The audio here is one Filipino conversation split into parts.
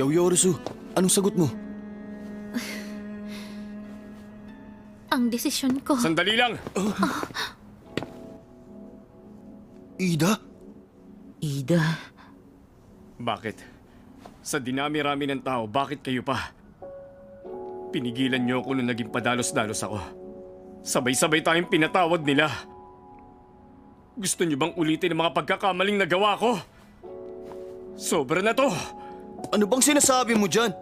Yaoyorozu, anong sagot mo? Ang desisyon ko. Sandali lang! Ida? Ida, Bakit? Sa dinami-rami ng tao, bakit kayo pa? Pinigilan niyo ako nung naging padalos-dalos ako. Sabay-sabay tayong pinatawad nila. Gusto niyo bang ulitin ang mga pagkakamaling nagawa ko? Sobra na to! Ano bang sinasabi mo dyan?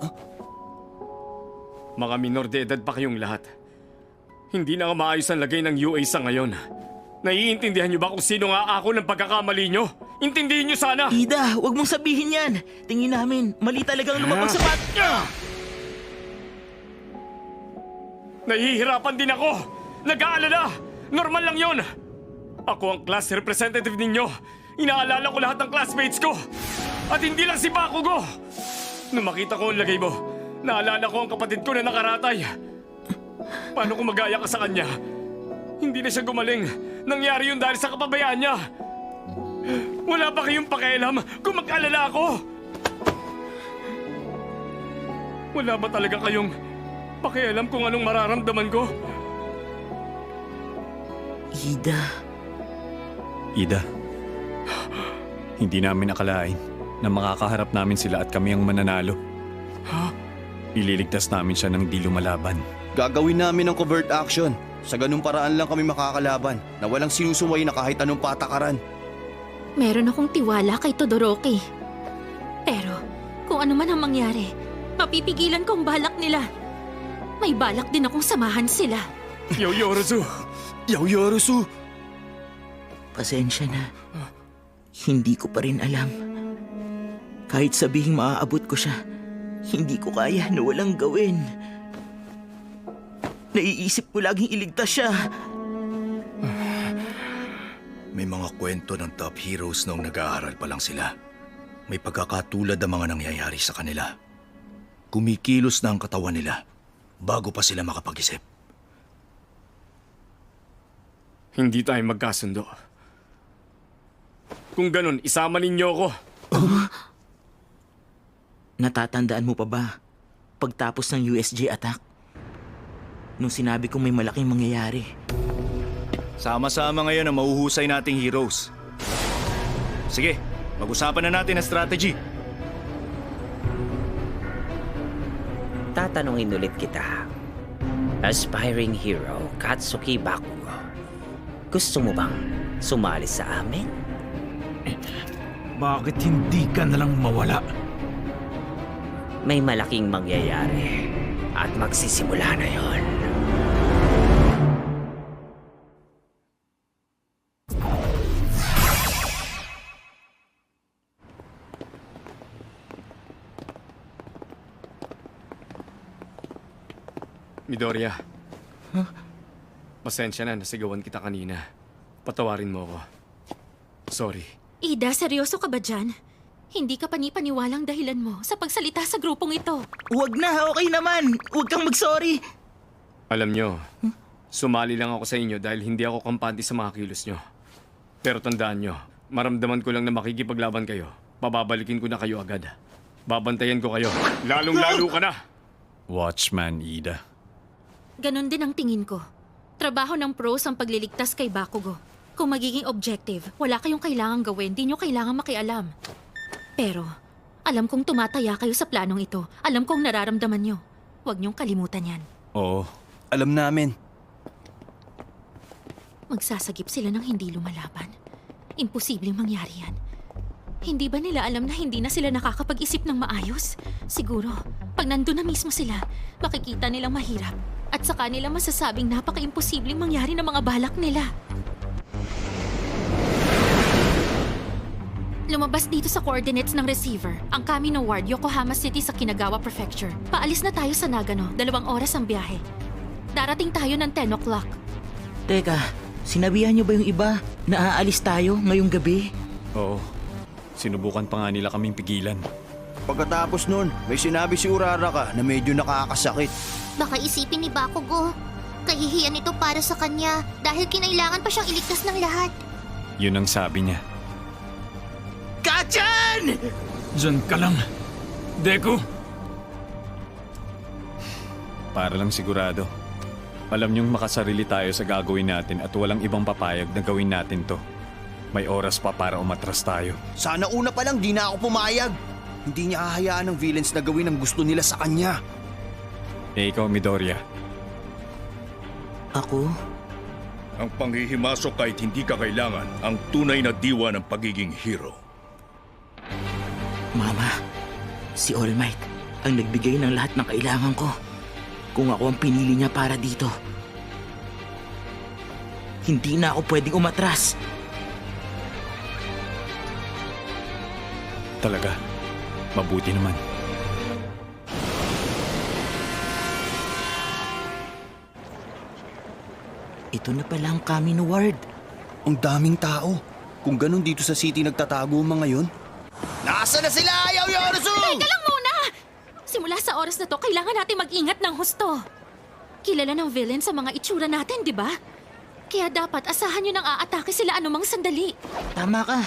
Mga minor de edad pa kayong lahat. Hindi na nga maayos ang lagay ng UA sa ngayon. Naiintindihan niyo ba kung sino nga ako ng pagkakamali niyo? Intindihin niyo sana! Ida, wag mong sabihin yan. Tingin namin, mali talagang lumabag sa bat... Nahihirapan din ako! Nag-aalala! Normal lang yon! Ako ang class representative ninyo. Inaalala ko lahat ng classmates ko. At hindi lang si Bakugo! Nung makita ko ang lagay mo, naalala ko ang kapatid ko na nakaratay. Paano kung magaya ka sa kanya? Hindi na siya gumaling. Nangyari yun dahil sa kapabayaan niya. Wala ba kayong pakialam kung mag-alala ako? Wala ba talaga kayong pakialam kung anong mararamdaman ko? Ida, Ida, hindi namin akalain na makakaharap namin sila at kami ang mananalo. Ililigtas namin siya ng di lumalaban. Gagawin namin ang covert action. Sa ganung paraan lang kami makakalaban na walang sinusumay na kahit anong patakaran. Meron akong tiwala kay Todoroki. Pero, kung ano man ang mangyari, mapipigilan ko ang balak nila. May balak din akong samahan sila. Yaoyorozu! Yaoyorozu! pasensya na. Hindi ko pa rin alam. Kahit sabihing maaabot ko siya, hindi ko kaya na walang gawin. Naiisip ko laging iligtas siya. May mga kwento ng top heroes noong nag-aaral pa lang sila. May pagkakatulad ang mga nangyayari sa kanila. Kumikilos na ang katawan nila bago pa sila makapag-isip. Hindi tayo magkasundo. Kung ganun, isama ninyo ako. Natatandaan mo pa ba pagtapos ng USJ attack? Nung sinabi kong may malaking mangyayari. Sama-sama ngayon ang mahuhusay nating heroes. Sige, mag-usapan na natin ang strategy. Tatanungin ulit kita. Aspiring hero, Katsuki Bakugo. Gusto mo bang sumali sa amin? Bakit hindi ka nalang mawala? May malaking mangyayari at magsisimula na yon. Midoriya. Pasensya na, nasigawan kita kanina. Patawarin mo ako. Sorry. Ida, seryoso ka ba dyan? Hindi ka panipaniwalang dahilan mo sa pagsalita sa grupong ito. Huwag na, okay naman. Huwag kang mag-sorry. Alam nyo, sumali lang ako sa inyo dahil hindi ako kampante sa mga kilos nyo. Pero tandaan nyo, maramdaman ko lang na makikipaglaban kayo. Pababalikin ko na kayo agad. Babantayan ko kayo. Lalong-lalo ka na! Watchman, Ida. Ganon din ang tingin ko. Trabaho ng pros ang pagliligtas kay Bakugo. Kung magiging objective, wala kayong kailangang gawin, di nyo kailangang makialam. Pero, alam kong tumataya kayo sa planong ito. Alam kong nararamdaman nyo. Huwag nyong kalimutan yan. Oo. Alam namin. Magsasagip sila ng hindi lumalaban. Imposibleng mangyari yan. Hindi ba nila alam na hindi na sila nakakapag-isip ng maayos? Siguro, pag nandun na mismo sila, makikita nilang mahirap. At saka nila masasabing napaka-imposibleng mangyari ng mga balak nila. Lumabas dito sa coordinates ng receiver ang Kamino Ward, Yokohama City sa Kinagawa Prefecture. Paalis na tayo sa Nagano, 2 oras ang biyahe. Darating tayo ng 10 o'clock. Teka, sinabihan niyo ba yung iba na aalis tayo ngayong gabi? Oo. Sinubukan pa nga nila kaming pigilan. Pagkatapos nun, may sinabi si Uraraka na medyo nakakasakit. Baka isipin ni Bakugo, kahihiyan ito para sa kanya dahil kinailangan pa siyang iligtas ng lahat. Yun ang sabi niya. Kachan! Diyan ka lang. Deku! Para lang sigurado. Alam niyong makasarili tayo sa gagawin natin at walang ibang papayag na gawin natin to. May oras pa para umatras tayo. Sana una pa lang di na ako pumayag. Hindi niya hahayaan ng villains na gawin ang gusto nila sa kanya. Eh ikaw, Midoriya. Ako? Ang panghihimasok kahit hindi ka kailangan ang tunay na diwa ng pagiging hero. Mama, si All Might ang nagbigay ng lahat ng kailangan ko. Kung ako ang pinili niya para dito, hindi na ako pwedeng umatras. Talaga. Mabuti naman. Ito na pala ang Kamino Ward. Ang daming tao. Kung ganun dito sa city nagtatago ang mga yun. Nasa na sila, Yaoyorozu! Teka lang muna! Simula sa oras na to, kailangan natin mag-ingat ng husto. Kilala ng villain sa mga itsura natin, di ba? Kaya dapat asahan nyo nang aatake sila anumang sandali. Tama ka.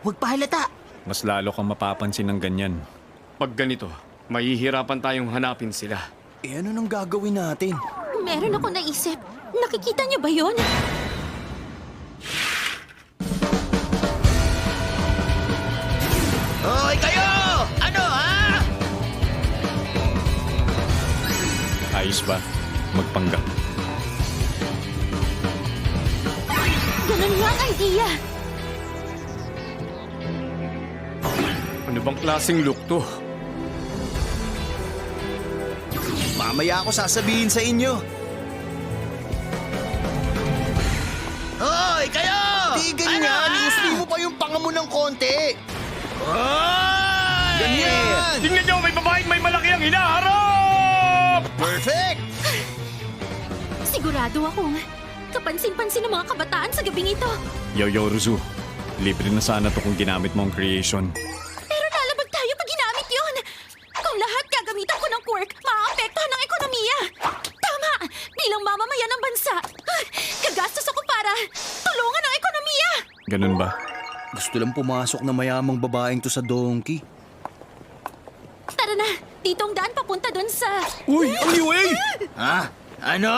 Huwag pahalata. Mas lalo kang mapapansin ng ganyan. Pag ganito, mahihirapan tayong hanapin sila. Eh ano nang gagawin natin? Meron ako naisip. Nakikita niyo ba yon? Hoy kayo! Ano ha? Ayos ba? Magpanggap. Ganun nga ang idea. Ano bang klaseng look to? Mamaya ako sasabihin sa inyo. Hoy kayo! Di ganyan! Iusli mo pa yung panga mo ng konti. Ganyan! Tingnan niyo, may babaeng may malaki ang hinaharap! Perfect! Sigurado akong kapansin-pansin ng mga kabataan sa gabing ito. Yaoyorozu, libre na sana to kung ginamit mo ang creation. Pero lalabag tayo pag ginamit yon. Kung lahat gagamitan ko ng quirk, maaapektuhan ng ekonomiya. Tama! Bilang mamamayan ng bansa, gagastos ako para tulungan ang ekonomiya. Ganun ba? Gusto lang pumasok na mayamang babaeng to sa donkey. Tara na, dito ang daan papunta dun sa... Uy, ang UA! Ha? Ano?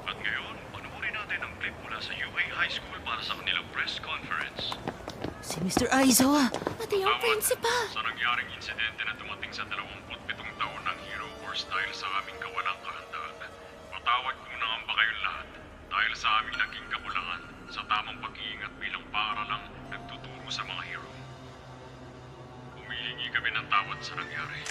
At ngayon, panuorin natin ang clip mula sa UA High School para sa kanilang press conference. Si Mr. Aizawa. Pati ang principal. Sa nangyaring insidente na dumating sa 27 taon ng Hero Force dahil sa aming kawalang kahandaan. Patawad kong nangamba kayong lahat dahil sa aming naging kakulangan sa tamang pag-iingat bilang paaralang nagtuturo sa mga hero. Humihingi kami ng tawad sa nangyari.